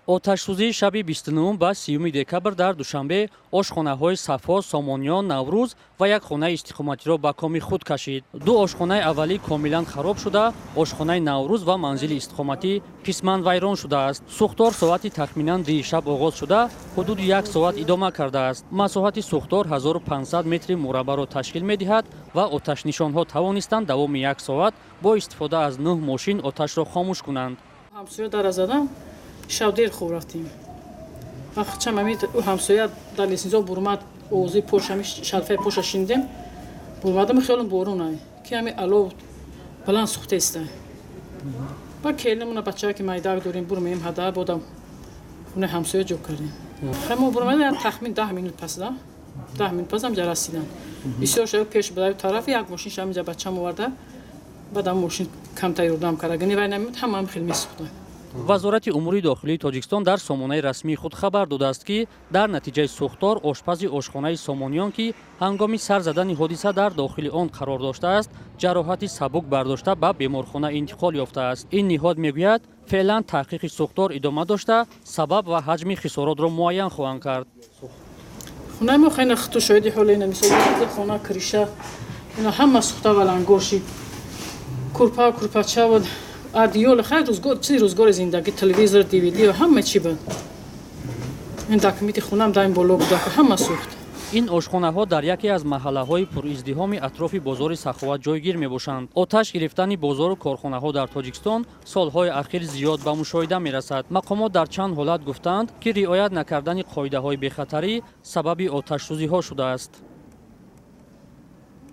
оташсӯзии шаби 29 ба 30 декабр дар душанбе ошхонаҳои Сафо, Сомониён, Наврӯз ва як хонаи истиқоматиро ба коми худ кашид. Ду ошхонаи аввалӣ комилан хароб шуда, ошхонаи Наврӯз ва манзили истиқоматӣ қисман вайрон шудааст. Сӯхтор соати тахминан 2 шаб оғоз шуда, ҳудуди 1 соат идома кардааст. Масоҳати сӯхтор 1500 метри мураббаъро ташкил медиҳад ва оташнишонҳо тавонистанд давоми 1 соат бо истифода аз 9 мошин оташро хомӯш кунанд. ҳамсоя дара задам, шаб дер хуб рафтем. Вақтчам амид ҳамсоя дар лесинзо бурмад, овози пошами шарфаи поша шиндем. Бурмадам хиёлам борун ай. Ки ами алов баланд сӯхтеста. Ба келимуна бачаҳое ки майдак дорем бурмем ҳадар бодам. Хунаи ҳамсоя ҷо кардем. Ҳамо бурмада тахмин 10 минут пас да. 10 минут пас ҳамҷа расидам. Бисёр шаб пеш ба тарафи як мошин шамҷа бачам оварда. Баъдам мошин камтар ёрдам кард. Агар вай намемуд ҳамаам хел месӯхтам. вазорати умури дохилии Тоҷикистон дар сомонаи расмии худ хабар додааст, ки дар натиҷаи сӯхтор ошпази ошхонаи Сомониён, ки ҳангоми сар задани ҳодиса дар дохили он қарор доштааст, ҷароҳати сабук бардошта ба беморхона интиқол ёфтааст. Ин ниҳод мегӯяд, феълан таҳқиқи сӯхтор идома дошта, сабаб ва ҳаҷми хисоротро муайян хоҳанд кард. Хунаи мо хеле хуту шоҳиди ҳоли ина мисол хона криша ина ҳама сӯхта валангоши курпача буд. Адиёл хай рӯзгор чизи рӯзгори зиндаги телевизор, DVD ҳама чӣ буд. Ин документи хунам дар ин боло буда ҳама сӯхт. ин ошхонаҳо дар яке аз маҳаллаҳои пуриздиҳоми атрофи бозори Саховат ҷойгир мебошанд. Оташ гирифтани бозору корхонаҳо дар Тоҷикистон солҳои ахир зиёд ба мушоҳида мерасад. мақомот дар чанд ҳолат гуфтанд, ки риоят накардани қоидаҳои бехатарӣ сабаби оташсӯзиҳо шудааст.